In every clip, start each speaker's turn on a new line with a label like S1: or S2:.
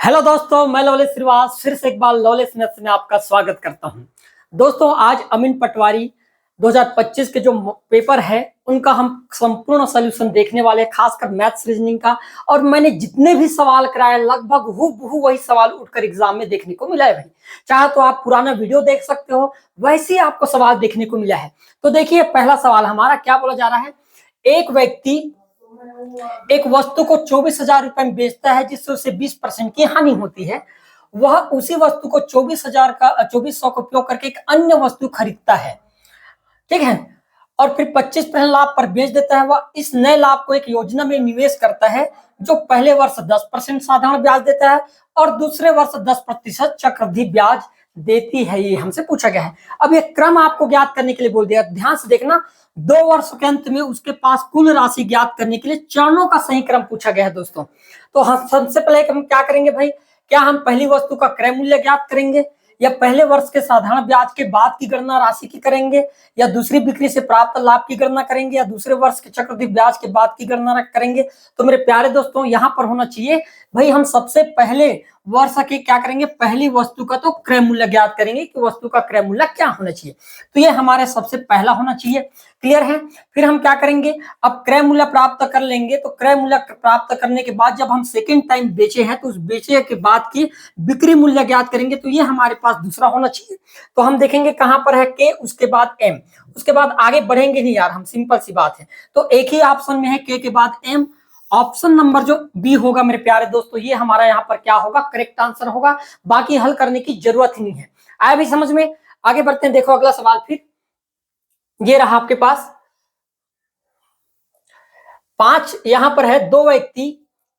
S1: Hello दोस्तों, मैं लवलेश श्रीवास फिर से एक बार लवलेश मैथ्स में आपका स्वागत करता हूं। दोस्तों, आज अमीन पटवारी 2025 के जो पेपर है उनका हम संपूर्ण सॉल्यूशन देखने वाले हैं, खासकर मैथ्स रीजनिंग का। और मैंने जितने भी सवाल कराए लगभग हूबहू वही सवाल उठकर एग्जाम में देखने को मिला है भाई। चाहे तो आप पुराना वीडियो देख सकते हो, वैसे ही आपको सवाल देखने को मिला है। तो देखिए, पहला सवाल हमारा क्या बोला जा रहा है। एक व्यक्ति एक वस्तु को 24,000 रुपए में बेचता है जिससे उसे 20% की हानि होती है। वह उसी वस्तु को 24,000 का उपयोग करके एक अन्य वस्तु खरीदता है, ठीक है, और फिर 25% लाभ पर बेच देता है। वह इस नए लाभ को एक योजना में निवेश करता है जो पहले वर्ष 10% साधारण ब्याज देता है और दूसरे वर्ष 10% चक्रवृद्धि ब्याज देती है। ये हमसे पूछा गया है। अब ये क्रम आपको ज्ञात करने के लिए बोल दिया, ध्यान से देखना। 2 वर्ष के अंत में उसके पास कुल राशि ज्ञात करने के लिए चरणों का सही क्रम पूछा गया है दोस्तों। तो हम सबसे पहले हम क्या करेंगे भाई, क्या हम पहली वस्तु का क्रय मूल्य ज्ञात करेंगे, या पहले वर्ष के साधारण ब्याज के बाद की गणना राशि की करेंगे, या दूसरी बिक्री से प्राप्त लाभ की गणना करेंगे, या दूसरे वर्ष के चक्रवृद्धि ब्याज के बाद की गणना करेंगे। तो मेरे प्यारे दोस्तों, यहां पर होना चाहिए भाई, हम सबसे पहले वर्ष के क्या करेंगे, पहली वस्तु का तो क्रय मूल्य ज्ञात करेंगे कि वस्तु का क्रय मूल्य क्या होना चाहिए। तो ये हमारे सबसे पहला होना चाहिए। क्लियर है। फिर हम क्या करेंगे, अब क्रय मूल्य प्राप्त कर लेंगे। तो क्रय मूल्य प्राप्त करने के बाद जब हम सेकेंड टाइम बेचे हैं तो उस बेचे के बाद की बिक्री मूल्य ज्ञात करेंगे। तो ये हमारे पास दूसरा होना चाहिए। तो हम देखेंगे कहां पर है के, उसके बाद एम, उसके बाद आगे बढ़ेंगे नहीं यार हम, सिंपल सी बात है। तो एक ही ऑप्शन में है के के बाद एम। ऑप्शन नंबर जो बी होगा मेरे प्यारे दोस्तों, ये हमारा यहाँ पर क्या होगा, करेक्ट आंसर होगा। बाकी हल करने की जरूरत ही नहीं है। आया भी समझ में। आगे बढ़ते हैं। देखो अगला सवाल, फिर ये रहा आपके पास 5। यहां पर है दो व्यक्ति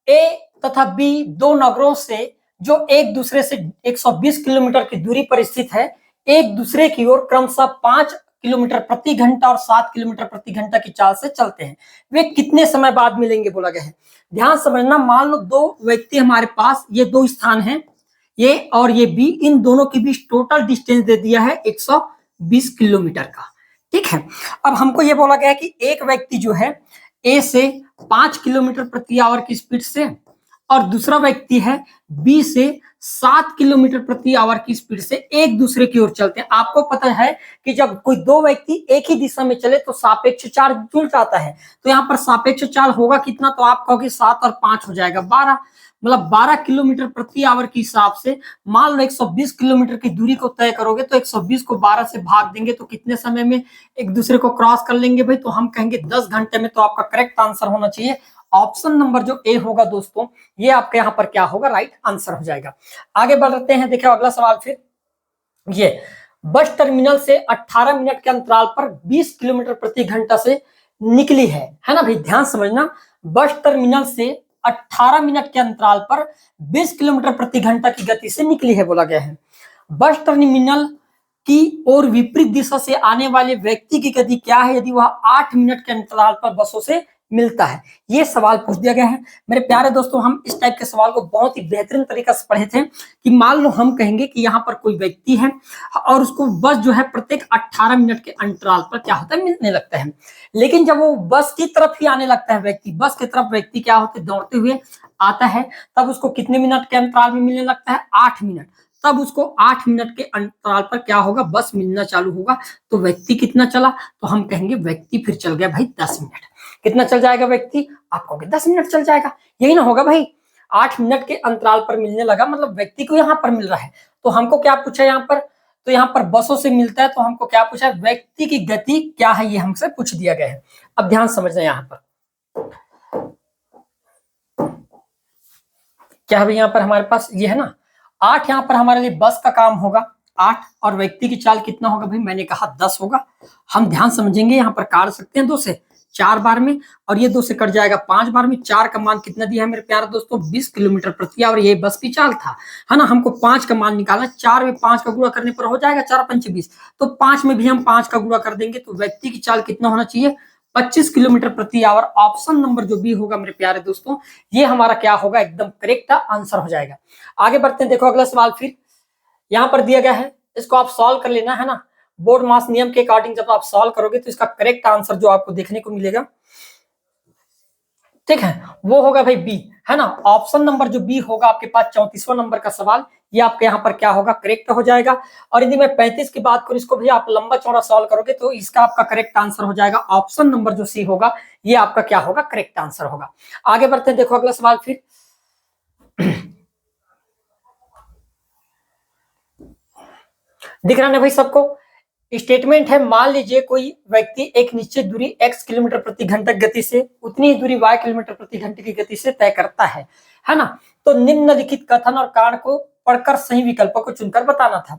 S1: ए तथा बी दो नगरों से जो एक दूसरे से 120 किलोमीटर की दूरी पर स्थित है, एक दूसरे की ओर क्रमशः 5 किलोमीटर प्रति घंटा और 7 किलोमीटर प्रति घंटा की चाल से चलते हैं। वे कितने समय बाद मिलेंगे बोला गया है। ध्यान समझना। मान लो दो व्यक्ति हमारे पास, ये दो स्थान हैं, ये और ये बी, इन दोनों के बीच टोटल डिस्टेंस दे दिया है 120 किलोमीटर का, ठीक है। अब हमको ये बोला गया है कि एक व्यक्ति जो है ए से 5 किलोमीटर प्रति आवर की स्पीड से और दूसरा व्यक्ति है बी से 7 किलोमीटर प्रति आवर की स्पीड से एक दूसरे की ओर चलते हैं। आपको पता है कि जब कोई दो व्यक्ति एक ही दिशा में चले तो सापेक्ष चाल जुड़ जाता है। तो यहाँ पर सापेक्ष चाल होगा कितना, तो आप कहोगे 7 और 5 हो जाएगा 12, मतलब 12 किलोमीटर प्रति आवर के हिसाब से। मान लो 120 किलोमीटर की दूरी को तय करोगे तो 120 को 12 से भाग देंगे तो कितने समय में एक दूसरे को क्रॉस कर लेंगे भाई, तो हम कहेंगे 10 घंटे में। तो आपका करेक्ट आंसर होना चाहिए ऑप्शन नंबर जो ए होगा दोस्तों, ये आपके यहाँ पर क्या होगा, राइट आंसर हो जाएगा। आगे बढ़ते हैं। देखिए अगला सवाल, फिर ये बस टर्मिनल से 18 मिनट के अंतराल पर 20 किलोमीटर प्रति घंटा से निकली है ना भाई। ध्यान समझना। बस टर्मिनल से 18 मिनट के अंतराल पर 20 किलोमीटर प्रति घंटा की गति से निकली है बोला गया है। बस टर्मिनल की ओर विपरीत दिशा से आने वाले व्यक्ति की गति क्या है यदि वह 8 मिनट के अंतराल पर बसों से मिलता है। ये सवाल पूछ दिया गया है। मेरे प्यारे दोस्तों, हम इस टाइप के सवाल को बहुत ही बेहतरीन तरीके से पढ़े थे कि मान लो हम कहेंगे कि यहाँ पर कोई व्यक्ति है और उसको बस जो है प्रत्येक 18 मिनट के अंतराल पर क्या होता है, मिलने लगता है। लेकिन जब वो बस की तरफ ही आने लगता है व्यक्ति, बस की तरफ व्यक्ति क्या होते दौड़ते हुए आता है, तब उसको कितने मिनट के अंतराल में मिलने लगता है, 8 मिनट। तब उसको 8 मिनट के अंतराल पर क्या होगा, बस मिलना चालू होगा। तो व्यक्ति कितना चला, तो हम कहेंगे व्यक्ति फिर चल गया भाई 10 मिनट। कितना चल जाएगा व्यक्ति, आप कहोगे 10 मिनट चल जाएगा, यही ना होगा भाई। 8 मिनट के अंतराल पर मिलने लगा, मतलब व्यक्ति को यहाँ पर मिल रहा है। तो हमको क्या पूछा यहाँ पर, तो यहाँ पर बसों से मिलता है, तो हमको क्या पूछा है, व्यक्ति की गति क्या है, ये हमसे पूछ दिया गया है। अब ध्यान समझना, यहाँ पर क्या है, यहाँ पर हमारे पास ये है ना 8, यहाँ पर हमारे लिए बस का काम होगा 8, और व्यक्ति की चाल कितना होगा भाई, मैंने कहा 10 होगा। हम ध्यान समझेंगे, यहाँ पर काट सकते हैं 2 से 4 बार में, और ये 2 से कट जाएगा 5 बार में। 4 का मान कितना दिया है मेरे प्यारे दोस्तों, 20 किलोमीटर प्रति आवर। ये बस की चाल था, है ना। हमको 5 का मान निकालना। 4 में 5 का गुणा करने पर हो जाएगा 4 5 20, तो 5 में भी हम 5 का गुणा कर देंगे। तो व्यक्ति की चाल कितना होना चाहिए, 25 किलोमीटर प्रति आवर। ऑप्शन नंबर जो बी होगा मेरे प्यारे दोस्तों, ये हमारा क्या होगा, एकदम करेक्ट आंसर हो जाएगा। आगे बढ़ते हैं। देखो अगला सवाल, फिर यहाँ पर दिया गया है, इसको आप सॉल्व कर लेना, है ना। बोर्ड मास नियम के अकॉर्डिंग जब आप सॉल्व करोगे तो इसका करेक्ट आंसर जो आपको देखने को मिलेगा, ठीक है, वो होगा भाई बी, है ना। ऑप्शन नंबर जो बी होगा आपके पास 34वां नंबर का सवाल, ये आपके यहाँ पर क्या होगा, करेक्ट हो जाएगा। और यदि मैं 35 की बात करूं, इसको भी आप लंबा चौड़ा सॉल्व करोगे तो इसका आपका करेक्ट आंसर हो जाएगा ऑप्शन नंबर जो सी होगा, ये आपका क्या होगा, करेक्ट आंसर होगा। आगे बढ़ते हैं, देखो अगला सवाल फिर। दिख रहा है भाई सबको। स्टेटमेंट है, मान लीजिए कोई व्यक्ति एक निश्चित दूरी x किलोमीटर प्रति घंटा गति से उतनी ही दूरी y किलोमीटर प्रति घंटे की गति से तय करता है ना। तो निम्नलिखित कथन और कारण को पढ़कर सही विकल्पों को चुनकर बताना था।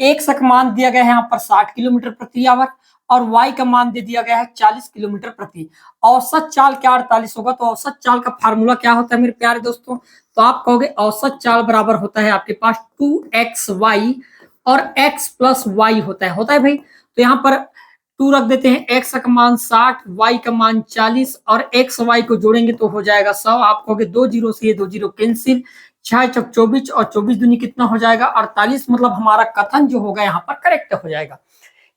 S1: x का मान दिया गया है यहाँ पर 60 किलोमीटर प्रति आवर और y का मान दे दिया गया है 40 किलोमीटर प्रति। औसत चाल क्या 48 होगा, तो औसत चाल का फार्मूला क्या होता है मेरे प्यारे दोस्तों, तो आप कहोगे औसत चाल बराबर होता है आपके पास 2xy और x प्लस वाई होता है भाई। तो यहाँ पर 2 रख देते हैं, x का मान 60, y का मान 40 और x y को जोड़ेंगे तो हो जाएगा 100। आप कहोगे 2 जीरो से ये 2 जीरो कैंसिल, 6 चौक 24 और 24 दूनी कितना हो जाएगा 48। मतलब हमारा कथन जो होगा यहाँ पर करेक्ट हो जाएगा।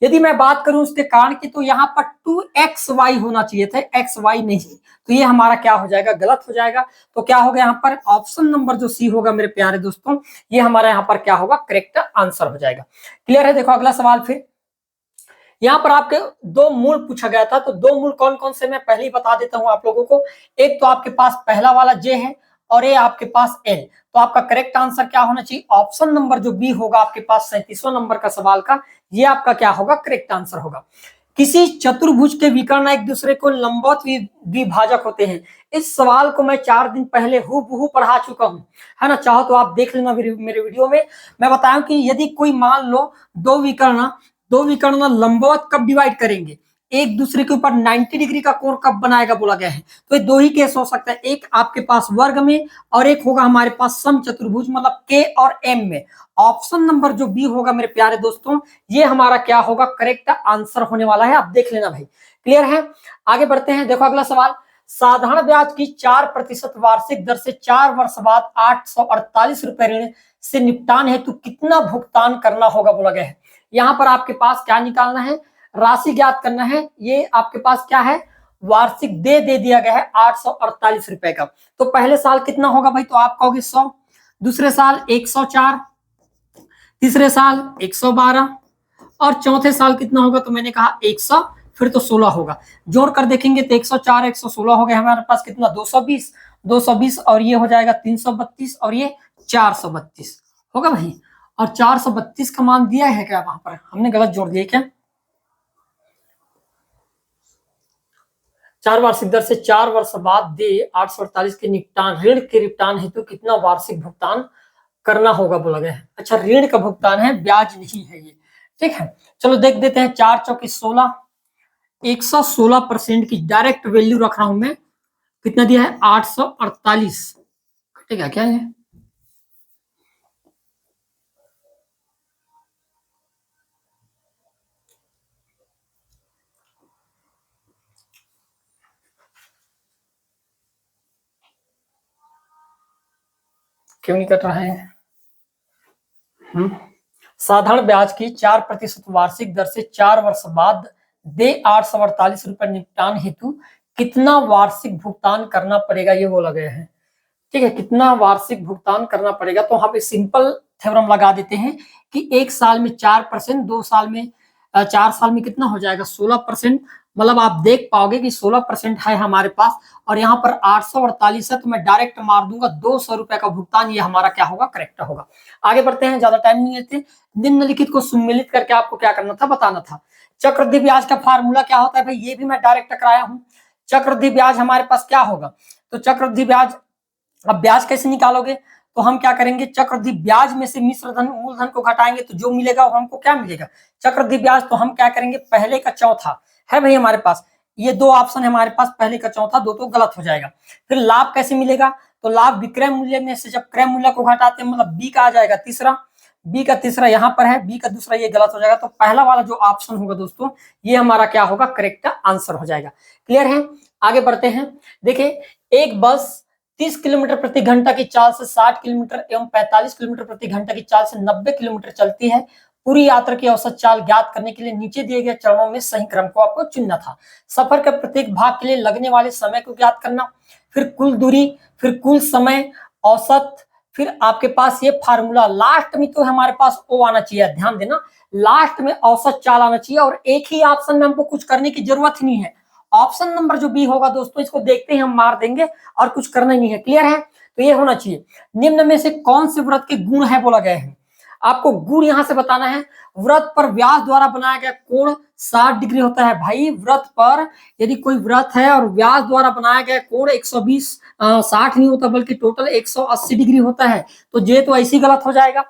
S1: यदि मैं बात करूं उसके कारण की, तो यहाँ पर 2xy होना चाहिए था, xy नहीं, तो ये हमारा क्या हो जाएगा, गलत हो जाएगा। तो क्या होगा यहाँ पर ऑप्शन नंबर जो सी होगा मेरे प्यारे दोस्तों, ये हमारा यहाँ पर क्या होगा, करेक्ट आंसर हो जाएगा। क्लियर है। देखो अगला सवाल फिर। यहाँ पर आपके 2 मूल पूछा गया था, तो 2 मूल कौन कौन से मैं पहले ही बता देता हूं आप लोगों को। एक तो आपके पास पहला वाला जे है और ये आपके पास एल। तो आपका करेक्ट आंसर क्या होना चाहिए, ऑप्शन नंबर जो बी होगा आपके पास 37वां नंबर का सवाल का, ये आपका क्या होगा, करेक्ट आंसर होगा। किसी चतुर्भुज के विकर्ण एक दूसरे को लंबवत द्विभाजक होते हैं। इस सवाल को मैं 4 दिन पहले हूबहू पढ़ा चुका हूं, है ना। चाहो तो आप देख लेना मेरे वीडियो में। मैं बताऊं कि यदि कोई मान लो दो विकर्ण लंबवत कब डिवाइड करेंगे, एक दूसरे के ऊपर 90 डिग्री का कोण कब बनाएगा बोला गया है। तो ये 2 ही केस हो सकता है, एक आपके पास वर्ग में और एक होगा हमारे पास समचतुर्भुज, मतलब के और एम में। ऑप्शन नंबर जो बी होगा मेरे प्यारे दोस्तों, ये हमारा क्या होगा, करेक्ट आंसर होने वाला है। आप देख लेना भाई। क्लियर है। आगे बढ़ते हैं, देखो अगला सवाल। साधारण ब्याज की 4% वार्षिक दर से 4 वर्ष बाद 848 रुपए ऋण से निपटान हेतु कितना भुगतान करना होगा बोला गया है। यहाँ पर आपके पास क्या निकालना है, राशि ज्ञात करना है। ये आपके पास क्या है, वार्षिक दे दिया गया है 848 रुपए का। तो पहले साल कितना होगा भाई, तो आप कहोगे 100, दूसरे साल 104, तीसरे साल 112 और चौथे साल कितना होगा, तो मैंने कहा 100, फिर तो 16 होगा। जोड़ कर देखेंगे तो 104 116 हो गया हमारे पास कितना, 220 और ये हो जाएगा 332 और ये 432 होगा भाई। और 432 का मान दिया है क्या, वहां पर हमने गलत जोड़ दिया क्या। 4 वार्षिक दर से 4 वर्ष बाद दे 848 के निपटान ऋण के निपटान हेतु कितना वार्षिक भुगतान करना होगा बोला गया है। अच्छा, ऋण का भुगतान है, ब्याज नहीं है ये। ठीक है, चलो देख देते हैं। 4 चौकी 16, 116% की डायरेक्ट वैल्यू रख रहा हूं मैं। कितना दिया है, 848। कटेगा क्या ये, क्यों नहीं कट रहा है। साधारण ब्याज की 4% वार्षिक दर से 4 वर्ष बाद दे 848 रुपए निपटान हेतु कितना वार्षिक भुगतान करना पड़ेगा, ये बोला गया है। ठीक है, कितना वार्षिक भुगतान करना पड़ेगा। तो यहाँ पे सिंपल थ्योरम लगा देते हैं कि 1 साल में 4%, 2 साल में 4 साल में कितना हो जाएगा 16%। मतलब आप देख पाओगे कि 16% है हमारे पास और यहाँ पर 848 है, तो मैं डायरेक्ट मार दूंगा 200 रुपए का भुगतान, ये हमारा क्या होगा, करेक्ट होगा। आगे बढ़ते हैं, ज्यादा टाइम नहीं लेते। निम्नलिखित को सम्मिलित करके आपको क्या करना था, बताना था। चक्रवृद्धि ब्याज का फार्मूला क्या होता है भाई, ये भी मैं डायरेक्ट कराया हूं। चक्रवृद्धि ब्याज हमारे पास क्या होगा, तो चक्रवृद्धि ब्याज, अब ब्याज कैसे निकालोगे, तो हम क्या करेंगे, चक्रवृद्धि ब्याज में से मिश्र धन मूलधन को घटाएंगे तो जो मिलेगा वो हमको क्या मिलेगा, चक्रवृद्धि ब्याज। तो हम क्या करेंगे, पहले का चौथा है भाई हमारे पास, ये 2 ऑप्शन है हमारे पास, पहले का चौथा, 2 तो गलत हो जाएगा। फिर लाभ कैसे मिलेगा, तो लाभ विक्रय मूल्य में से जब क्रय मूल्य को घटाते हैं, मतलब बी का आ जाएगा तीसरा, बी का तीसरा यहाँ पर है, बी का दूसरा, ये गलत हो जाएगा। तो पहला वाला जो ऑप्शन होगा दोस्तों, ये हमारा क्या होगा, करेक्ट आंसर हो जाएगा। क्लियर है। आगे बढ़ते हैं। देखिए, एक बस 30 किलोमीटर प्रति घंटा की चाल से 60 किलोमीटर एवं 45 किलोमीटर प्रति घंटा की चाल से 90 किलोमीटर चलती है। पूरी यात्रा की औसत चाल ज्ञात करने के लिए नीचे दिए गए चरणों में सही क्रम को आपको चुनना था। सफर के प्रत्येक भाग के लिए लगने वाले समय को ज्ञात करना, फिर कुल दूरी, फिर कुल समय, औसत, फिर आपके पास ये फार्मूला, लास्ट में तो हमारे पास ओ आना चाहिए। ध्यान देना, लास्ट में औसत चाल आना चाहिए और एक ही ऑप्शन में हमको कुछ करने की जरूरत ही नहीं है। ऑप्शन नंबर जो बी होगा दोस्तों, इसको देखते ही हम मार देंगे और कुछ करना ही नहीं है। क्लियर है? तो ये होना चाहिए। निम्न में से कौन से व्रत के गुण है बोला गया है, आपको गुण यहां से बताना है। व्रत पर व्यास द्वारा बनाया गया कोण 60 डिग्री होता है। भाई व्रत पर यदि कोई व्रत है और व्यास द्वारा बनाया गया कोण 120 60 नहीं होता बल्कि टोटल 180 डिग्री होता है, तो ये तो ऐसी गलत हो जाएगा।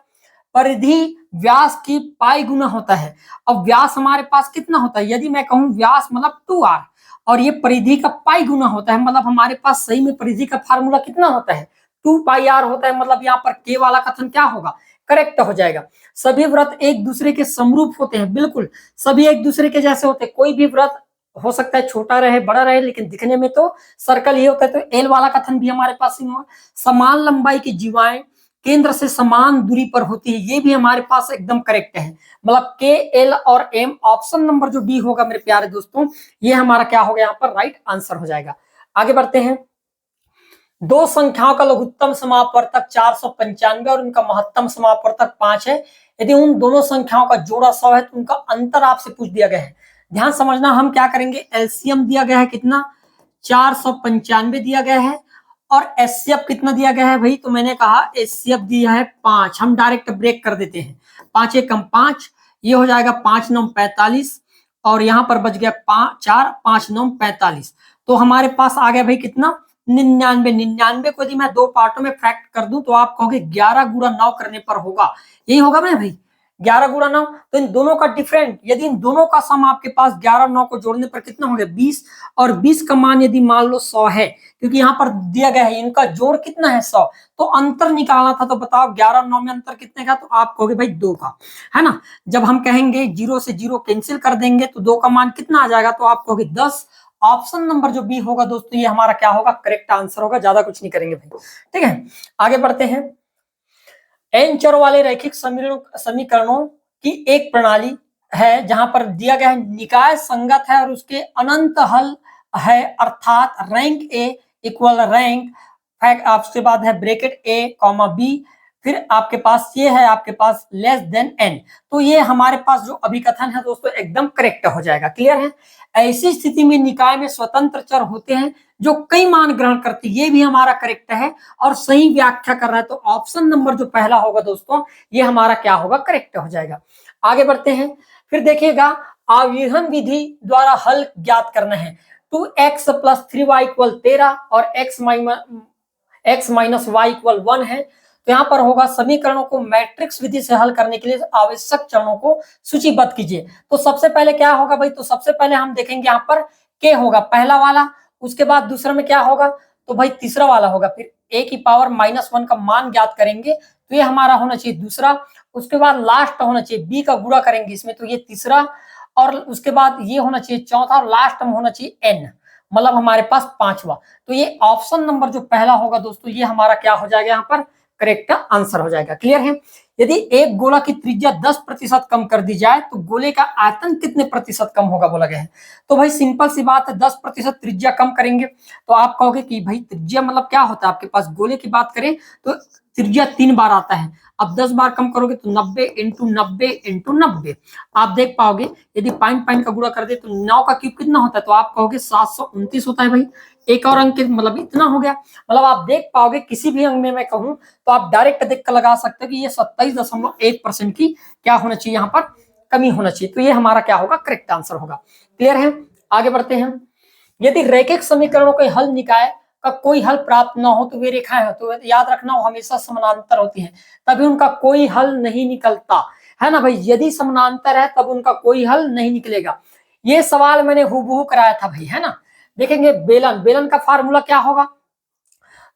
S1: परिधि व्यास की पाई गुना होता है। अब व्यास हमारे पास कितना होता है, यदि मैं कहूं व्यास मतलब 2r और ये परिधि का पाई गुना होता है, मतलब हमारे पास सही में परिधि का फार्मूला कितना होता है, 2πr होता है। मतलब यहाँ पर के वाला कथन क्या होगा, करेक्ट हो जाएगा। सभी व्रत एक दूसरे के समरूप होते हैं, बिल्कुल सभी एक दूसरे के जैसे होते हैं। कोई भी व्रत हो सकता है छोटा रहे बड़ा रहे, लेकिन दिखने में तो सर्कल ही होता है। तो एल वाला कथन भी हमारे पास ही होगा। समान लंबाई की जीवाएं केंद्र से समान दूरी पर होती है, ये भी हमारे पास एकदम करेक्ट है। मतलब के, एल और एम, ऑप्शन नंबर जो डी होगा मेरे प्यारे दोस्तों, ये हमारा क्या होगा यहाँ पर राइट आंसर हो जाएगा। आगे बढ़ते हैं। दो संख्याओं का लघुत्तम समापवर्तक 495 और उनका महत्तम समापवर्तक 5 है। यदि उन दोनों संख्याओं का जोड़ा 100 है तो उनका अंतर आपसे पूछ दिया गया है। ध्यान समझना, हम क्या करेंगे, एलसीएम दिया गया है कितना, 495 दिया गया है और एचसीएफ कितना दिया गया है भाई, तो मैंने कहा एचसीएफ दिया है 5। हम डायरेक्ट ब्रेक कर देते हैं, 5 एकम 5, ये हो जाएगा 5 9 45 और यहां पर बच गया 4 5 9 45। तो हमारे पास आ गया भाई कितना, 99। 99 को यदि मैं दो पार्टों में फैक्ट कर दूं तो आप कहोगे 11 गुणा 9 करने पर होगा, यही होगा ना भाई, 11 गुणा 9। तो इन दोनों का डिफरेंट, यदि इन दोनों का सम आपके पास 11 9 को जोड़ने पर कितना हो गया 20, और 20 का मान यदि मान लो 100 है, क्योंकि यहाँ पर दिया गया है इनका जोड़ कितना है 100, तो अंतर निकालना था। तो बताओ 11 9 में अंतर कितने का, तो आप कहोगे भाई 2 का, है ना। जब हम कहेंगे 0 से 0 कैंसिल कर देंगे तो 2 का मान कितना आ जाएगा, तो आप कहोगे 10। ऑप्शन नंबर जो बी होगा दोस्तों, ये हमारा क्या होगा, करेक्ट आंसर होगा। ज्यादा कुछ नहीं करेंगे भाई, ठीक है। आगे बढ़ते हैं। एन चर वाले रैखिक समीकरणों की एक प्रणाली है जहां पर दिया गया है निकाय संगत है और उसके अनंत हल है, अर्थात रैंक ए इक्वल रैंक, उसके बाद है ब्रैकेट ए कॉमा बी, फिर आपके पास ये है आपके पास लेस देन एन। तो ये हमारे पास जो अभिकथन है दोस्तों एकदम करेक्ट हो जाएगा। क्लियर है? ऐसी स्थिति में निकाय में स्वतंत्र चर होते हैं जो कई मान ग्रहण करते हैं, ये भी हमारा करेक्ट है और सही व्याख्या कर रहा है। तो ऑप्शन नंबर जो पहला होगा दोस्तों, ये हमारा क्या होगा, करेक्ट हो जाएगा। आगे बढ़ते हैं। फिर देखिएगा, आव्यूहन विधि द्वारा हल ज्ञात करना है। 2x + 3y = 13 और x - y = 1 है। तो यहाँ पर होगा समीकरणों को मैट्रिक्स विधि से हल करने के लिए आवश्यक चरणों को सूचीबद्ध कीजिए। तो सबसे पहले क्या होगा भाई, तो सबसे पहले हम देखेंगे यहाँ पर के होगा पहला वाला, उसके बाद दूसरा में क्या होगा, तो भाई तीसरा वाला होगा, फिर a की पावर -1 का मान ज्ञात करेंगे, तो ये हमारा होना चाहिए दूसरा। उसके बाद लास्ट होना चाहिए b का गुणा करेंगे इसमें, तो ये तीसरा, और उसके बाद ये होना चाहिए चौथा और लास्ट में होना चाहिए n, मतलब हमारे पास पांचवा। तो ये ऑप्शन नंबर जो पहला होगा दोस्तों, ये हमारा क्या हो जाएगा, यहाँ पर करेक्ट आंसर हो जाएगा। क्लियर है? यदि एक गोला की त्रिज्या 10% कम कर दी जाए तो गोले का आयतन कितने प्रतिशत कम होगा बोला गया है। तो भाई सिंपल सी बात है, 10% त्रिज्या कम करेंगे तो आप कहोगे कि भाई त्रिज्या मतलब क्या होता है, आपके पास गोले की बात करें तो त्रिज्या 3 बार आता है। अब 10 बार कम करोगे तो 90 × 90 × 90। आप देख पाओगे यदि पॉइंट का गुणा कर दे तो 9 का क्यूब कितना होता है, तो आप कहोगे 729 होता है भाई। एक और अंक मतलब इतना हो गया। मतलब आप देख पाओगे किसी भी अंक में मैं कहूं तो आप डायरेक्ट देख कर लगा सकते हो कि ये 27.1% की क्या होना चाहिए, यहाँ पर कमी होना चाहिए। तो ये हमारा क्या होगा, करेक्ट आंसर होगा। क्लियर है? आगे बढ़ते हैं। यदि रैखिक समीकरणों के हल निकाय का कोई हल प्राप्त न हो तो वे रेखाएं हो, तो याद रखना वो हमेशा समानांतर होती हैं, तभी उनका कोई हल नहीं निकलता है ना भाई। यदि समानांतर है तब उनका कोई हल नहीं निकलेगा। ये सवाल मैंने हूबहू कराया था भाई, है ना। देखेंगे बेलन का फार्मूला क्या होगा,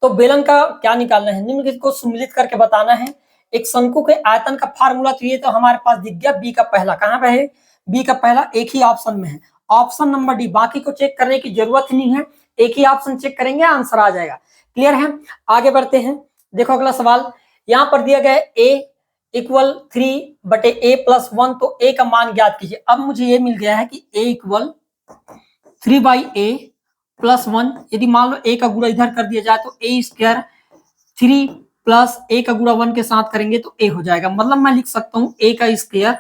S1: तो बेलन का क्या निकालना है, निम्नलिखित को सम्मिलित करके बताना है। एक शंकु के आयतन का फार्मूला, तो ये तो हमारे पास दिख गया, बी का पहला कहां पे है, बी का पहला एक ही ऑप्शन में है, ऑप्शन नंबर डी। बाकी को चेक करने की जरूरत ही नहीं है, एक ही ऑप्शन चेक करेंगे आंसर आ जाएगा। क्लियर है? आगे बढ़ते हैं। देखो अगला सवाल यहां पर दिया गया है a = 3/a + 1, तो a का मान ज्ञात कीजिए। अब मुझे ये मिल गया है कि a = 3/a प्लस 1, यदि मान लो a का गुणा इधर कर दिया जाए तो a स्क्वायर 3 प्लस a का गुणा 1 के साथ करेंगे तो a हो जाएगा। मतलब मैं लिख सकता हूं a का square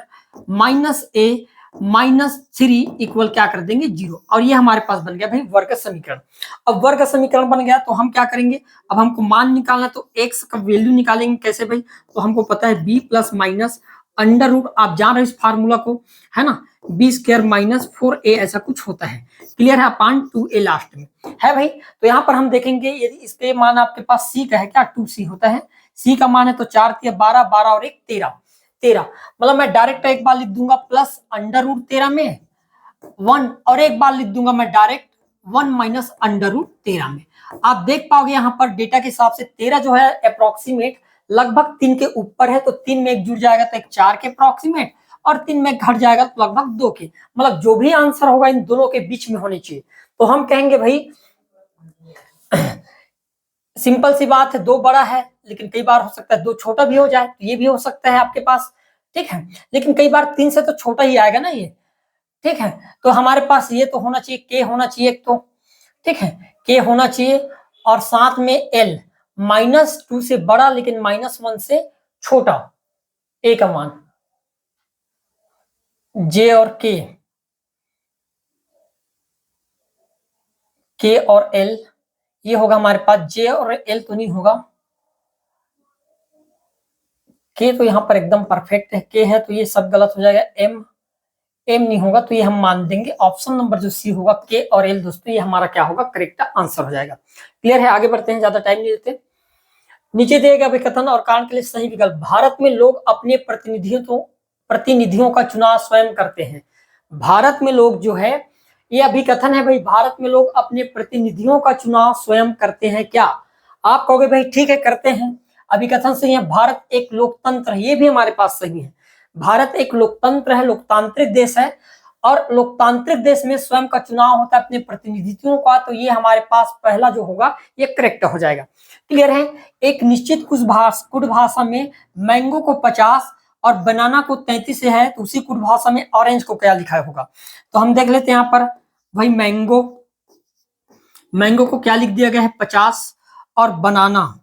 S1: minus a minus 3 equal क्या कर देंगे 0, और ये हमारे पास बन गया भाई वर्ग समीकरण। अब वर्ग समीकरण बन गया तो हम क्या करेंगे, अब हमको मान निकालना, तो x का वैल्यू निकालेंगे कैसे भाई, तो हमको पता है b plus minus under root, आप जान रहे हो इस फार्मूला को, है ना, बी स्क्वायर माइनस 4a ऐसा कुछ होता है, क्लियर है, अपान 2a लास्ट में है भाई। तो यहाँ पर हम देखेंगे यदि इसके मान आपके पास c का है क्या, 2c होता है, c का मान है तो 4 3 12 12 और 1 13 13, मतलब मैं डायरेक्ट एक बार लिख दूंगा प्लस अंडर रूट 13 में 1, और एक बार लिख दूंगा मैं डायरेक्ट 1 माइनस अंडर रूट 13 में। आप देख पाओगे यहाँ पर डेटा के हिसाब से 13 जो है अप्रोक्सीमेट लगभग 3 के ऊपर है, तो 3 में एक जुड़ जाएगा तो एक 4 के अप्रोक्सीमेट, और 3 में घट जाएगा तो लगभग 2 के, मतलब जो भी आंसर होगा इन दोनों के बीच में होने चाहिए। तो हम कहेंगे भाई सिंपल सी बात है, 2 बड़ा है, लेकिन कई बार हो सकता है 2 छोटा भी हो जाए, तो ये भी हो सकता है आपके पास, ठीक है, लेकिन कई बार 3 से तो छोटा ही आएगा ना ये, ठीक है। तो हमारे पास ये तो होना चाहिए, के होना चाहिए एक तो, ठीक है, के होना चाहिए, और साथ में एल -2 से बड़ा लेकिन -1 से छोटा, ए का मान, जे और के और एल, ये होगा हमारे पास, जे और एल तो नहीं होगा, के तो यहाँ पर एकदम परफेक्ट है, के है तो ये सब गलत हो जाएगा, एम नहीं होगा, तो ये हम मान देंगे ऑप्शन नंबर जो सी होगा, के और एल, दोस्तों ये हमारा क्या होगा, करेक्ट आंसर हो जाएगा। क्लियर है, आगे बढ़ते हैं, ज्यादा टाइम नहीं देते। नीचे दिए गए कथन और कारण के लिए सही विकल्प, भारत में लोग अपने प्रतिनिधियों का चुनाव स्वयं करते हैं। भारत में लोग जो है, ये अभिकथन है भाई, भारत में लोग अपने प्रतिनिधियों का चुनाव स्वयं करते हैं क्या, आप कहोगे भाई ठीक है करते हैं, अभिकथन सही है, भारत एक लोकतंत्र है, ये भी हमारे पास सही है, भारत एक लोकतंत्र है, लोकतांत्रिक देश है, और लोकतांत्रिक देश में स्वयं का चुनाव होता है अपने प्रतिनिधित्वों का, तो ये हमारे पास पहला जो होगा ये करेक्ट हो जाएगा। क्लियर है, एक निश्चित कुछ भाषा में मैंगो को 50 और बनाना को 33 से है, तो उसी कुछ भाषा में ऑरेंज को क्या लिखा होगा, तो हम देख लेते हैं यहाँ पर भाई, मैंगो को क्या लिख दिया गया है 50, और बनाना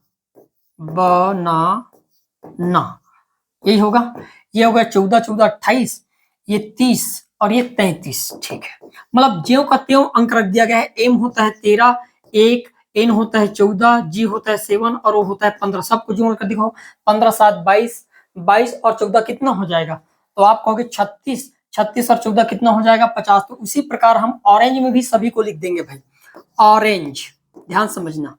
S1: यही होगा, ये होगा 14 14 28, ये 30 और ये 33, ठीक है, मतलब ज्यों का त्यों अंक रख दिया गया है, एम होता है 13 1, एन होता है 14, जी होता है 7 और वो होता है 15, सबको जोड़ कर दिखाओ, 15 7 22, 22 और 14 कितना हो जाएगा, तो आप कहोगे 36, 36 और 14 कितना हो जाएगा 50, तो उसी प्रकार हम ऑरेंज में भी सभी को लिख देंगे भाई, ऑरेंज, ध्यान समझना,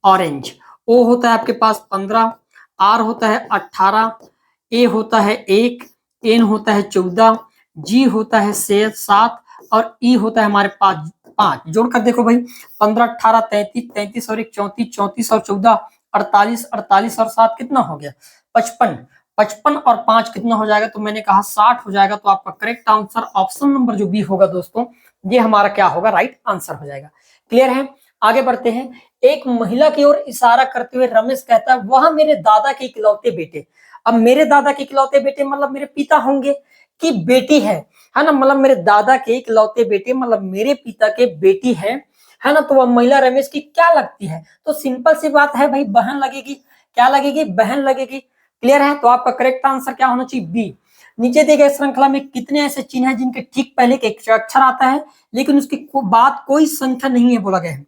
S1: ऑरेंज, ओ होता है आपके पास 15, आर होता है 18, ए होता है 1, एन होता है 14, जी होता है 7 और ई होता है हमारे पास 5, जोड़कर देखो भाई, 15 18 33, 33 और 1 34, 34 और 14 48, 48 और 7 कितना हो गया 55, 55 और 5 कितना हो जाएगा, तो मैंने कहा 60 हो जाएगा, तो आपका करेक्ट आंसर ऑप्शन नंबर जो बी होगा दोस्तों, ये हमारा क्या होगा, राइट आंसर हो जाएगा। क्लियर है, आगे बढ़ते हैं। एक महिला की ओर इशारा करते हुए रमेश कहता है, वह मेरे दादा के इकलौते बेटे, अब मेरे दादा के इकलौते बेटे मतलब मेरे पिता होंगे, कि बेटी है ना, मतलब मेरे दादा के इकलौते बेटे मतलब मेरे पिता के बेटी है ना, तो वह महिला रमेश की क्या लगती है, तो सिंपल सी बात है भाई, बहन लगेगी, क्या लगेगी, बहन लगेगी। क्लियर है, तो आपका करेक्ट आंसर क्या होना चाहिए, बी। नीचे दिए गए श्रृंखला में कितने ऐसे चिन्ह हैं जिनके ठीक पहले एक अक्षर आता है लेकिन उसकी बाद कोई संख्या नहीं है बोला गया है,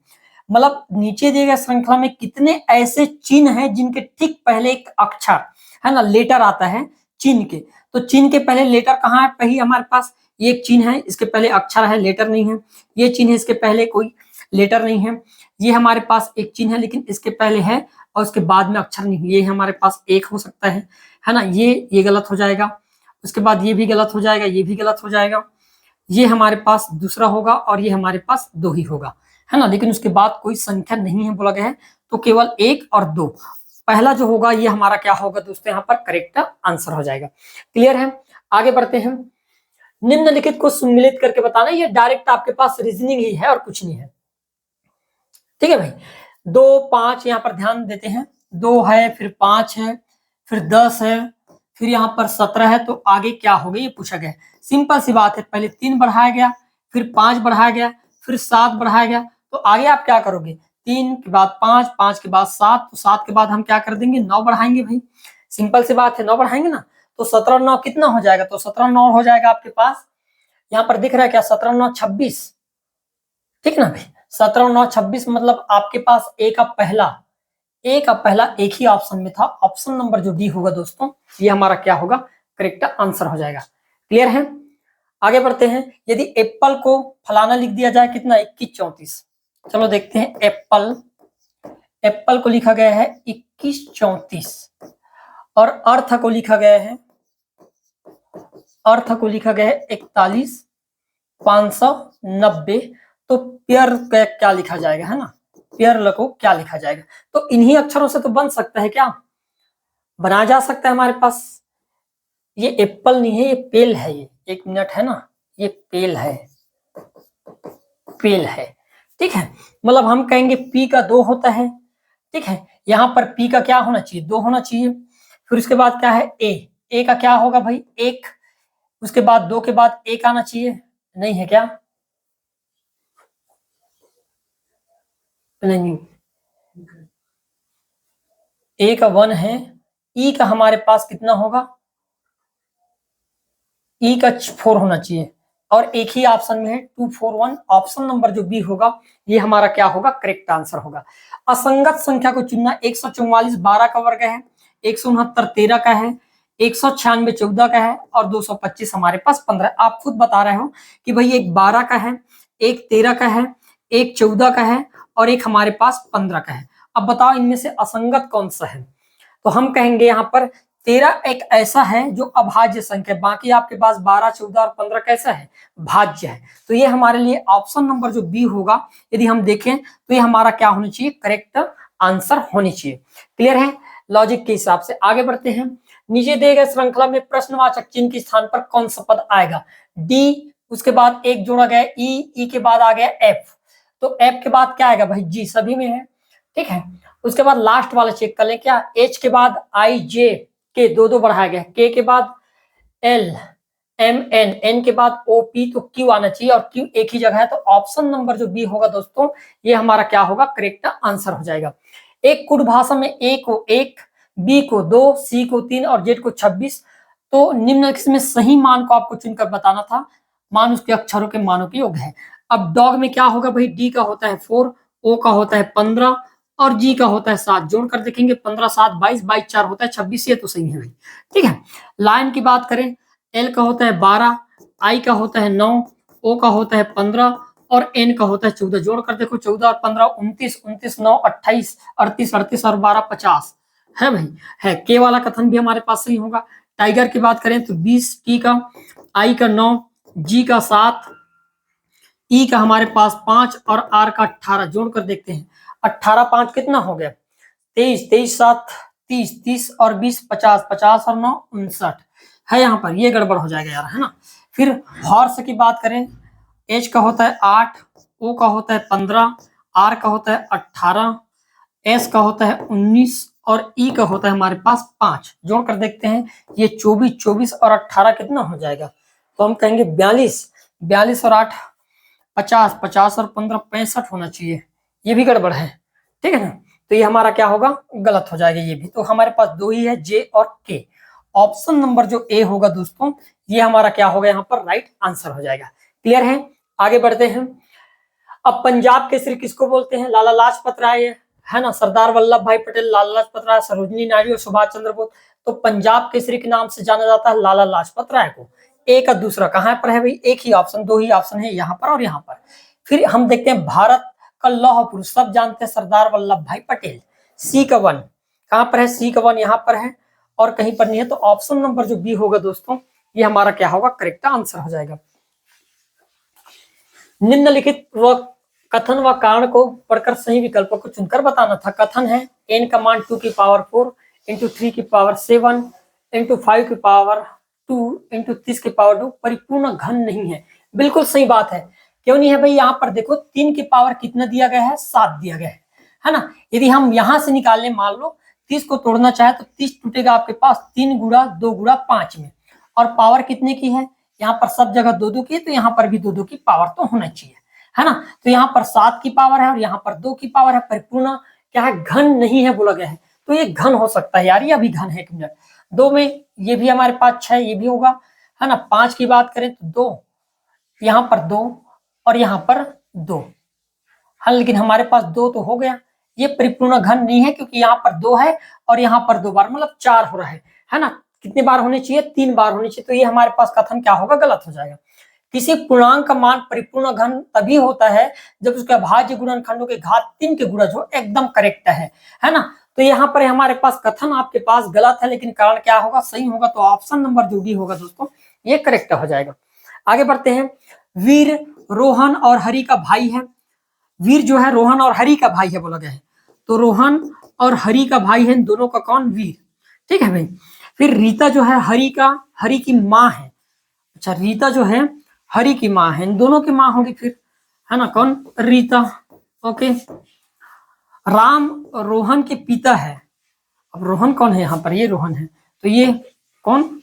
S1: मतलब नीचे दिए गए श्रृंखला में कितने ऐसे चिन्ह हैं जिनके ठीक पहले एक अक्षर है ना, लेटर आता है चिन्ह के, तो चिन्ह के पहले लेटर कहाँ है, पहले हमारे पास ये एक चिन्ह है, इसके पहले अक्षर है, लेटर नहीं है, ये चिन्ह है, इसके पहले कोई लेटर नहीं है, ये हमारे पास एक चिन्ह है लेकिन इसके पहले है और उसके बाद में अक्षर नहीं, ये हमारे पास एक हो सकता है ना, ये गलत हो जाएगा, उसके बाद ये भी गलत हो जाएगा, ये भी गलत हो जाएगा, ये हमारे पास दूसरा होगा और ये हमारे पास 2 ही होगा, है ना, लेकिन उसके बाद कोई संख्या नहीं है बोला गया है, तो केवल 1 और 2, पहला जो होगा ये हमारा क्या होगा दोस्तों, यहाँ पर करेक्ट आंसर हो जाएगा। क्लियर है, आगे बढ़ते हैं। निम्नलिखित को सम्मिलित करके बताना, ये डायरेक्ट आपके पास रीजनिंग ही है और कुछ नहीं है, ठीक है भाई। 2 5 यहाँ पर ध्यान देते हैं, 2 है, फिर 5 है, फिर 10 है, फिर यहाँ पर 17 है, तो आगे क्या होगा ये पूछा गया। सिंपल सी बात है, पहले 3 बढ़ाया गया, फिर 5 बढ़ाया गया, फिर 7 बढ़ाया गया, तो आगे आप क्या करोगे, 3 के बाद 5, 5 के बाद 7, तो 7 के बाद हम क्या कर देंगे, 9 बढ़ाएंगे भाई, सिंपल सी बात है, 9 बढ़ाएंगे ना, तो 17 9 कितना हो जाएगा, तो 17 9 हो जाएगा आपके पास, यहाँ पर दिख रहा है क्या, 17 9 26, ठीक ना भाई, 17 9 26 मतलब आपके पास ए का पहला एक ही ऑप्शन में था, ऑप्शन नंबर जो डी होगा दोस्तों, ये हमारा क्या होगा, करेक्ट आंसर हो जाएगा। क्लियर है, आगे बढ़ते हैं। यदि एप्पल को फलाना लिख दिया जाए कितना, 21 34, चलो देखते हैं, एप्पल को लिखा गया है 21 34 और अर्थ को लिखा गया है 41 590, तो पेयर क्या लिखा जाएगा, है ना, पेयर को क्या लिखा जाएगा, तो इन्हीं अक्षरों से तो बन सकता है, क्या बनाया जा सकता है हमारे पास, ये एप्पल नहीं है, ये पेल है, ये 1 मिनट है ना, ये पेल है, ठीक है, मतलब हम कहेंगे पी का 2 होता है, ठीक है, यहाँ पर पी का क्या होना चाहिए, 2 होना चाहिए, फिर उसके बाद क्या है, ए का क्या होगा भाई, 1, उसके बाद 2 के बाद 1 आना चाहिए, नहीं है क्या, नहीं, ए का 1 है, ई का हमारे पास कितना होगा, ई का 4 होना चाहिए, और एक ही ऑप्शन में है 241, ऑप्शन नंबर जो बी होगा ये हमारा क्या होगा, करेक्ट आंसर होगा। असंगत संख्या को चुनना, 144 12 का वर्ग है, 169 13 का है, 196 14 का है और 225 हमारे पास 15। आप खुद बता रहे हो कि भाई एक 12 का है, एक 13 का है, एक 14 का है और एक हमारे पास 15 का है। अब बताओ इनमें से असंगत कौन सा है, तो हम कहेंगे यहाँ पर 13 एक ऐसा है जो अभाज्य संख्या, बाकी आपके पास 12 14 और 15 कैसा है, भाज्य है, तो ये हमारे लिए ऑप्शन नंबर जो बी होगा, यदि हम देखें तो ये हमारा क्या होना चाहिए, करेक्ट आंसर होनी चाहिए। क्लियर है, लॉजिक के हिसाब से आगे बढ़ते हैं। नीचे दिए गए श्रृंखला में प्रश्नवाचक चिन्ह के स्थान पर कौन सा पद आएगा, डी, उसके बाद एक जोड़ा गया ई के बाद आ गया एफ, तो एफ के बाद क्या आएगा भाई, जी, सभी में है, ठीक है, उसके बाद लास्ट वाला चेक कर लें, क्या एच के बाद आई जे के 2 बढ़ाया गया, के के बाद एल एम एन, एन के बाद ओ पी, तो क्यू आना चाहिए और क्यू एक ही जगह है, तो ऑप्शन नंबर जो बी होगा दोस्तों ये हमारा क्या होगा, करेक्ट आंसर हो जाएगा। एक कुट भाषा में ए को 1, बी को 2, सी को 3 और जेड को 26, तो निम्नलिखित में सही मान को आपको चुनकर बताना था, मान उसके अक्षरों के मानों के योग है। अब डॉग में क्या होगा भाई, डी का होता है 4, ओ का होता है 15 और जी का होता है 7, जोड़कर देखेंगे 15 7 22, 22 4 होता है 26, ये तो सही है भाई, ठीक है। लाइन की बात करें, एल का होता है 12, आई का होता है 9, ओ का होता है 15 और एन का होता है 14, जोड़कर देखो 14 और 15 29, 29 9 28, 38 38 और 12 50 है भाई, है। के वाला कथन भी हमारे पास सही होगा। टाइगर की बात करें तो 20, टी का, आई का 9, जी का 7, ई का हमारे पास 5 और आर का 18, जोड़कर देखते हैं 18 5 कितना हो गया, 23, 23 7 30, 30 और 20 50, 50 और 9 59 है, यहाँ पर ये गड़बड़ हो जाएगा यार, है ना। फिर हॉर्स की बात करें, एच का होता है 8, ओ का होता है 15, आर का होता है 18, एस का होता है 19 और ई का होता है हमारे पास 5, जोड़कर देखते हैं ये 24 24 और 18 कितना हो जाएगा, तो हम कहेंगे 42, 42 और 8 50, 50 और 15 65 होना चाहिए, ये भी गड़बड़ है, ठीक है ना, तो ये हमारा क्या होगा, गलत हो जाएगा ये भी, तो हमारे पास 2 ही है, जे और के। ऑप्शन नंबर जो ए होगा दोस्तों ये हमारा क्या होगा, यहाँ पर राइट आंसर हो जाएगा। क्लियर है, आगे बढ़ते हैं। अब पंजाब केसरी किसको बोलते हैं, लाला लाजपत राय है ना, सरदार वल्लभ भाई पटेल, लाला लाजपत राय, सरोजिनी नायडू और सुभाष चंद्र बोस, तो पंजाब केसरी के नाम से जाना जाता है लाला लाजपत राय को। ए का दूसरा कहां पर है भाई, एक ही ऑप्शन, 2 ही ऑप्शन है, यहाँ पर और यहाँ पर। फिर हम देखते हैं भारत का लौह पुरुष, सब जानते हैं सरदार वल्लभ भाई पटेल, सी का 1 कहां पर है, सी का 1 यहाँ पर है और कहीं पर नहीं है, तो ऑप्शन नंबर जो बी होगा दोस्तों ये हमारा क्या होगा, करेक्ट आंसर हो जाएगा। निम्नलिखित व कथन व कारण को पढ़कर सही विकल्पों को चुनकर बताना था। कथन है n का मान 2 की पावर 4 इंटू 3 की पावर 7 इंटू 5 की पावर 2 इंटू 30 की पावर 2 परिपूर्ण घन नहीं है। बिल्कुल सही बात है, क्यों नहीं है भाई, यहाँ पर देखो 3 की पावर कितना दिया गया है, 7 दिया गया है ना। यदि हम यहाँ से निकालने, मान लो 30 को तोड़ना चाहे तो 30 टूटेगा आपके पास 3 गुणा 2 गुणा 5 में, और पावर कितने की है, यहाँ पर सब जगह 2 2 की है, तो यहाँ पर भी 2 2 की पावर तो होना चाहिए, है ना। तो यहाँ पर 7 की पावर है और यहाँ पर 2 की पावर है, परिपूर्ण क्या है, घन नहीं है बोला गया है। तो ये घन हो सकता है यार, ये अभी घन है। एक मिनट, 2 में ये भी हमारे पास 6, ये भी होगा, है ना। 5 की बात करें तो 2, यहाँ पर 2 और यहाँ पर 2, हाँ, लेकिन हमारे पास 2 तो हो गया। ये परिपूर्ण घन नहीं है क्योंकि यहाँ पर 2 है और यहाँ पर 2 बार, मतलब 4 हो रहा है ना। कितने बार होने चाहिए, 3 बार होने चाहिए। तो ये हमारे पास कथन क्या होगा, गलत हो जाएगा। किसी पूर्णांक का मान परिपूर्ण घन तभी होता है जब उसके अभाज्य गुणनखंडों के घात 3 के गुणज हो, एकदम करेक्ट है ना। तो यहाँ पर हमारे पास कथन आपके पास गलत है, लेकिन कारण क्या होगा, सही होगा। तो ऑप्शन नंबर जो डी होगा दोस्तों, ये करेक्ट हो जाएगा। आगे बढ़ते हैं। वीर रोहन और हरि का भाई है। वीर जो है रोहन और हरि का भाई है बोला गया है। तो रोहन और हरि का भाई है, दोनों का कौन, वीर। ठीक है भाई। फिर रीता जो है हरि की माँ है। अच्छा, रीता जो है हरि की माँ है, इन दोनों की माँ होगी फिर, है ना, कौन, रीता। ओके। राम रोहन के पिता है। अब रोहन कौन है यहाँ पर, ये रोहन है, तो ये कौन,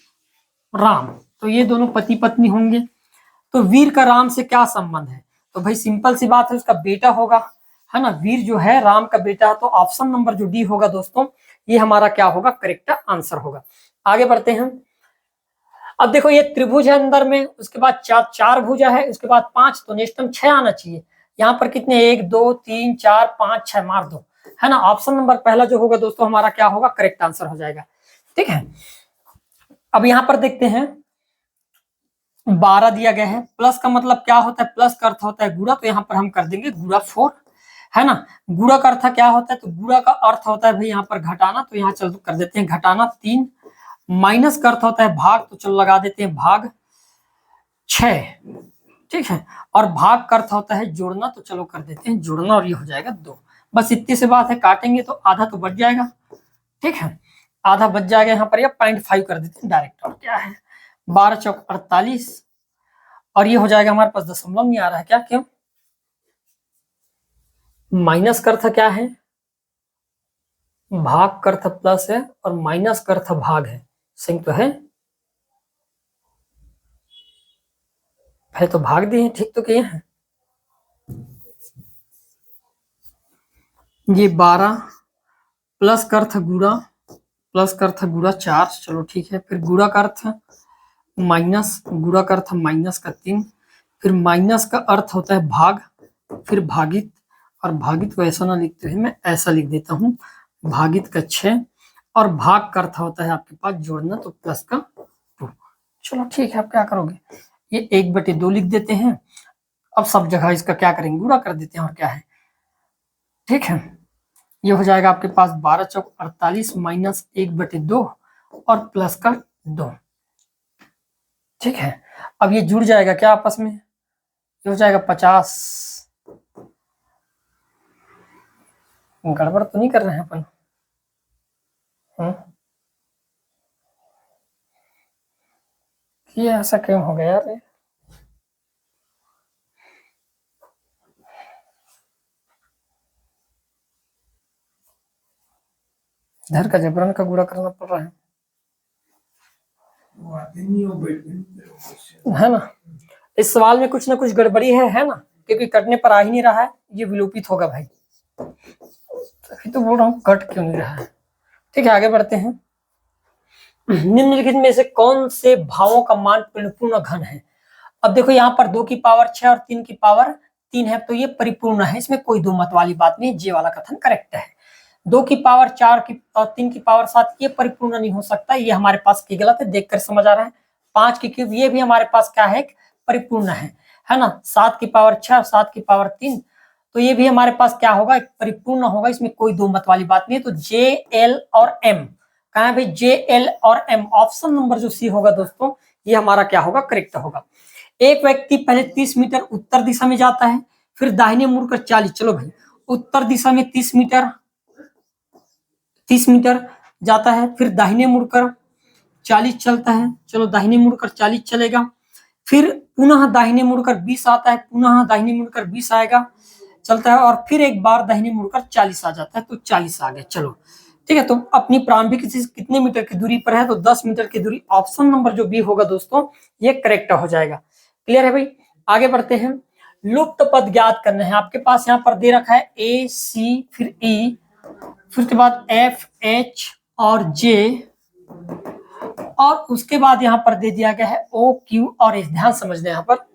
S1: राम। तो ये दोनों पति पत्नी होंगे। तो वीर का राम से क्या संबंध है, तो भाई सिंपल सी बात है, उसका बेटा होगा, है ना। वीर जो है राम का बेटा है। तो ऑप्शन नंबर जो डी होगा दोस्तों, ये हमारा क्या होगा, करेक्ट आंसर होगा। आगे बढ़ते हैं। अब देखो, ये त्रिभुज है अंदर में, उसके बाद चार भुजा है, उसके बाद 5, तो नेक्स्ट 6 आना चाहिए। यहाँ पर कितने, 1 2 3 4 5 6, मार दो, है ना। ऑप्शन नंबर पहला जो होगा दोस्तों हमारा क्या होगा, करेक्ट आंसर हो जाएगा। ठीक है। अब यहाँ पर देखते हैं, 12 दिया गया है। प्लस का मतलब क्या होता है, प्लस का अर्थ होता है गुणा। तो यहाँ पर हम कर देंगे गुणा 4, है ना। गुणा का अर्थ क्या होता है, तो गुणा का अर्थ होता है भाई यहाँ पर घटाना। तो यहाँ चलो कर देते हैं घटाना 3। माइनस का अर्थ होता है भाग, तो चलो लगा देते हैं भाग 6। ठीक है। और भाग का अर्थ होता है जोड़ना, तो चलो कर देते हैं जोड़ना, और ये हो जाएगा 2। बस इतनी सी बात है। काटेंगे तो आधा तो बच जाएगा। ठीक है, आधा बच जाएगा यहाँ पर, या 0.5 कर देते हैं डायरेक्ट। और क्या है, 12 चौक 48, और ये हो जाएगा हमारे पास, दशमलव नहीं आ रहा है क्या, क्यों, माइनस का अर्थ क्या है, भाग का अर्थ प्लस है, और माइनस का अर्थ भाग है। सही तो है तो भाग दिए, ठीक तो किए हैं। ये 12 प्लस का अर्थ गुणा, प्लस का अर्थ गुणा 4, चलो ठीक है। फिर गुणा का अर्थ माइनस, गुणा का अर्थ माइनस का 3, फिर माइनस का अर्थ होता है भाग, फिर भागित, और भागित को ऐसा ना लिखते हुए मैं ऐसा लिख देता हूँ, भागित का 6, और भाग का अर्थ होता है आपके पास जोड़ना, तो प्लस का 2। चलो ठीक है, अब क्या करोगे, ये 1/2 लिख देते हैं। अब सब जगह इसका क्या करेंगे, गुणा कर देते हैं, और क्या है। ठीक है, ये हो जाएगा आपके पास 12 चौक 48 माइनस 1/2 और प्लस का 2। ठीक है, अब ये जुड़ जाएगा क्या आपस में, ये हो जाएगा 50। गड़बड़ तो नहीं कर रहे हैं अपन, ये ऐसा क्यों हो गया यार। इधर का जबरन का गुणा करना पड़ रहा है ना। इस सवाल में कुछ ना कुछ गड़बड़ी है ना, क्योंकि कटने पर आ ही नहीं रहा है, ये विलोपित होगा भाई। तभी तो बोल रहा हूँ कट क्यों नहीं रहा है। ठीक है, आगे बढ़ते हैं। निम्नलिखित में से कौन से भावों का मान परिपूर्ण घन है। अब देखो, यहाँ पर 2 की पावर 6 और 3 की पावर 3 है, तो ये परिपूर्ण है, इसमें कोई दो मत वाली बात नहीं, जे वाला कथन करेक्ट है। 2 की पावर 4 की और 3 की पावर 7, ये परिपूर्ण नहीं हो सकता, ये हमारे पास की गलत है, देखकर समझ आ रहा है। 5 की क्यूब, ये भी हमारे पास क्या है, परिपूर्ण है ना। 7 की पावर 6 और 7 की पावर 3, तो ये भी हमारे पास क्या होगा, परिपूर्ण होगा, इसमें कोई दो मत वाली बात नहीं है। तो जे, एल और एम, कहा है भाई, जे, एल और एम, ऑप्शन नंबर जो सी होगा दोस्तों, ये हमारा क्या होगा, करेक्ट होगा। एक व्यक्ति पहले 30 मीटर उत्तर दिशा में जाता है, फिर दाहिने मुड़कर 40, चलो भाई, उत्तर दिशा में 30 मीटर जाता है, फिर दाहिने मुड़कर 40 चलता है, चलो दाहिने मुड़कर 40 चलेगा, फिर पुनः दाहिने मुड़कर 20 आता है, पुनः दाहिने मुड़कर 20 आएगा, चलता है, और फिर एक बार दाहिने मुड़कर 40 आ जाता है, तो 40 आ गया। चलो ठीक है, तो अपनी प्रारंभिक चीज कितने मीटर की दूरी पर है, तो 10 मीटर की दूरी, ऑप्शन नंबर जो बी होगा दोस्तों, ये करेक्ट हो जाएगा। क्लियर है भाई, आगे बढ़ते हैं। लुप्त पद ज्ञात करने हैं। आपके पास यहाँ पर दे रखा है ए सी फिर ई फिर उसके बाद एफ एच और जे और उसके बाद यहाँ पर दे दिया गया है ओ क्यू और एस। ध्यान समझना यहाँ पर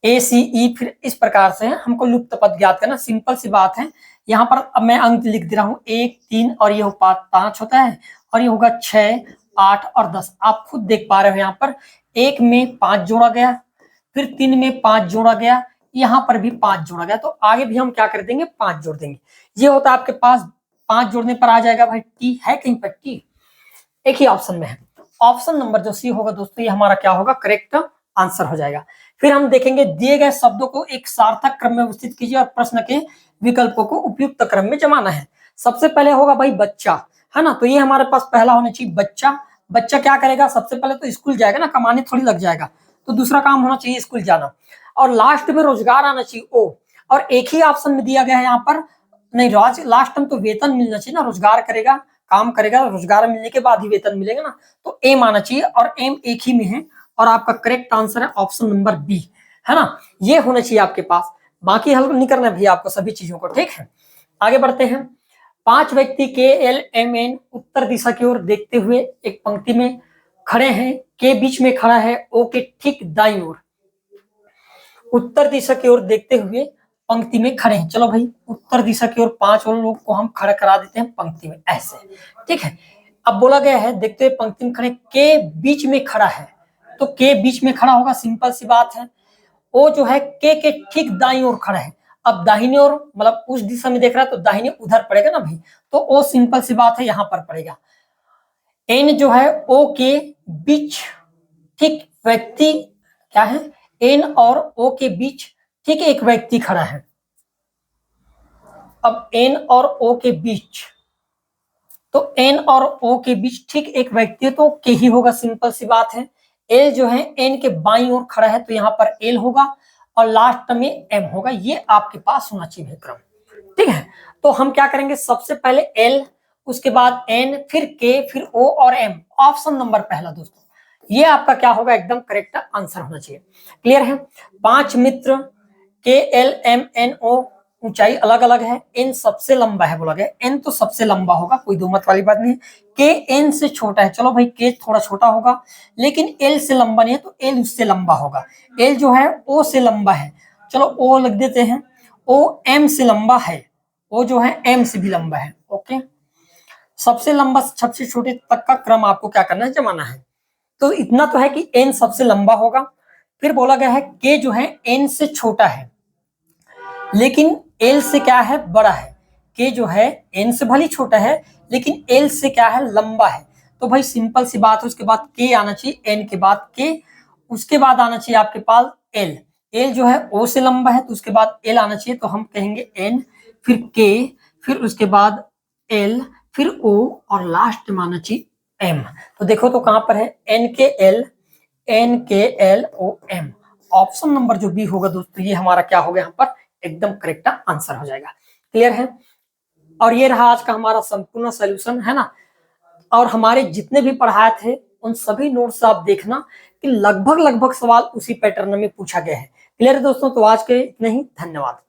S1: ए सी ई फिर इस प्रकार से है, हमको लुप्त पद ज्ञात करना। सिंपल सी बात है। यहाँ पर अब मैं अंक लिख दे रहा हूँ 1 3 और ये 5 होता है और ये होगा 6 8 और 10। आप खुद देख पा रहे हो यहाँ पर 1 में 5 जोड़ा गया फिर 3 में 5 जोड़ा गया, यहाँ पर भी 5 जोड़ा गया, तो आगे भी हम क्या कर देंगे 5 जोड़ देंगे। ये होता है आपके पास 5 जोड़ने पर आ जाएगा भाई टी। है कहीं पर टी? एक ही ऑप्शन में है। ऑप्शन नंबर जो सी होगा दोस्तों ये हमारा क्या होगा करेक्ट आंसर हो जाएगा। फिर हम देखेंगे दिए गए शब्दों को एक सार्थक क्रम में व्यवस्थित कीजिए और प्रश्न के विकल्पों को उपयुक्त क्रम में जमाना है। सबसे पहले होगा भाई बच्चा, है ना, तो ये हमारे पास पहला होना चाहिए बच्चा। बच्चा क्या करेगा? सबसे पहले तो स्कूल जाएगा ना, कमाने थोड़ी लग जाएगा, तो दूसरा काम होना चाहिए स्कूल जाना। और लास्ट में रोजगार आना चाहिए ओ, और एक ही ऑप्शन में दिया गया है यहाँ पर नहीं, लास्ट में तो वेतन मिलना चाहिए ना, रोजगार करेगा काम करेगा, रोजगार मिलने के बाद ही वेतन मिलेगा ना, तो एम आना चाहिए और एम एक ही में है और आपका करेक्ट आंसर है ऑप्शन नंबर बी, है ना। ये होना चाहिए आपके पास, बाकी हल नहीं करना भैया आपको सभी चीजों को, ठीक है। आगे बढ़ते हैं। 5 व्यक्ति के एल एम एन उत्तर दिशा की ओर देखते हुए एक पंक्ति में खड़े हैं। के बीच में खड़ा है ओ के ठीक दाईं ओर। उत्तर दिशा की ओर देखते हुए पंक्ति में खड़े हैं। चलो भाई उत्तर दिशा की ओर 5 और लोग को हम खड़ा करा देते हैं पंक्ति में ऐसे, ठीक है। अब बोला गया है देखते हुए पंक्ति में खड़े, के बीच में खड़ा है, तो के बीच में खड़ा होगा, सिंपल सी बात है। ओ जो है के ठीक दाईं ओर खड़ा है। अब दाहिने ओर मतलब उस दिशा में देख रहा है तो दाहिने उधर पड़ेगा ना भाई, तो ओ सिंपल सी बात है यहाँ पर पड़ेगा। एन जो है ओ के बीच ठीक व्यक्ति क्या है, एन और ओ के बीच ठीक एक व्यक्ति खड़ा है। अब एन और ओ के बीच, तो एन और ओ के बीच ठीक एक व्यक्ति तो के ही होगा, सिंपल सी बात है। एल जो है एन के बाईं ओर खड़ा है तो यहाँ पर एल होगा और लास्ट में एम होगा। ये आपके पास होना चाहिए क्रम, ठीक है। तो हम क्या करेंगे, सबसे पहले एल, उसके बाद एन, फिर के, फिर ओ और एम। ऑप्शन नंबर पहला दोस्तों ये आपका क्या होगा, एकदम करेक्ट आंसर होना चाहिए। क्लियर है। 5 मित्र के एल एम एन ओ ऊंचाई अलग अलग है, एन सबसे लंबा है बोला गया, एन तो सबसे लंबा होगा, कोई दो मत वाली बात नहीं है। के एन से छोटा है, चलो भाई के थोड़ा छोटा होगा, लेकिन एल से लंबा नहीं है तो एल उससे लंबा होगा। एल जो है ओ से लंबा है, चलो ओ लिख देते हैं। ओ एम से लंबा है, ओ जो है एम से भी लंबा है, ओके। सबसे लंबा सबसे छोटे तक का क्रम आपको क्या करना है, जमाना है। तो इतना तो है कि एन सबसे लंबा होगा। फिर बोला गया है के जो है एन से छोटा है लेकिन एल से क्या है, बड़ा है। के जो है एन से भले छोटा है लेकिन एल से क्या है, लंबा है। तो भाई सिंपल सी बात है, उसके बाद के आना चाहिए, एन के बाद के, उसके बाद आना चाहिए आपके पास एल। एल जो है ओ से लंबा है तो उसके बाद एल आना चाहिए, तो हम कहेंगे एन, फिर के, फिर उसके बाद एल, फिर ओ और लास्ट में आना चाहिए एम। तो देखो तो कहां पर है, N K L, N K L O M. Option number जो बी होगा दोस्तों ये हमारा क्या होगा, यहाँ पर एकदम करेक्ट आंसर हो जाएगा। क्लियर है। और ये रहा आज का हमारा संपूर्ण सॉल्यूशन, है ना। और हमारे जितने भी पढ़ाए थे उन सभी नोट्स आप देखना कि लगभग लगभग सवाल उसी पैटर्न में पूछा गया है। क्लियर है दोस्तों, तो आज के इतने ही, धन्यवाद।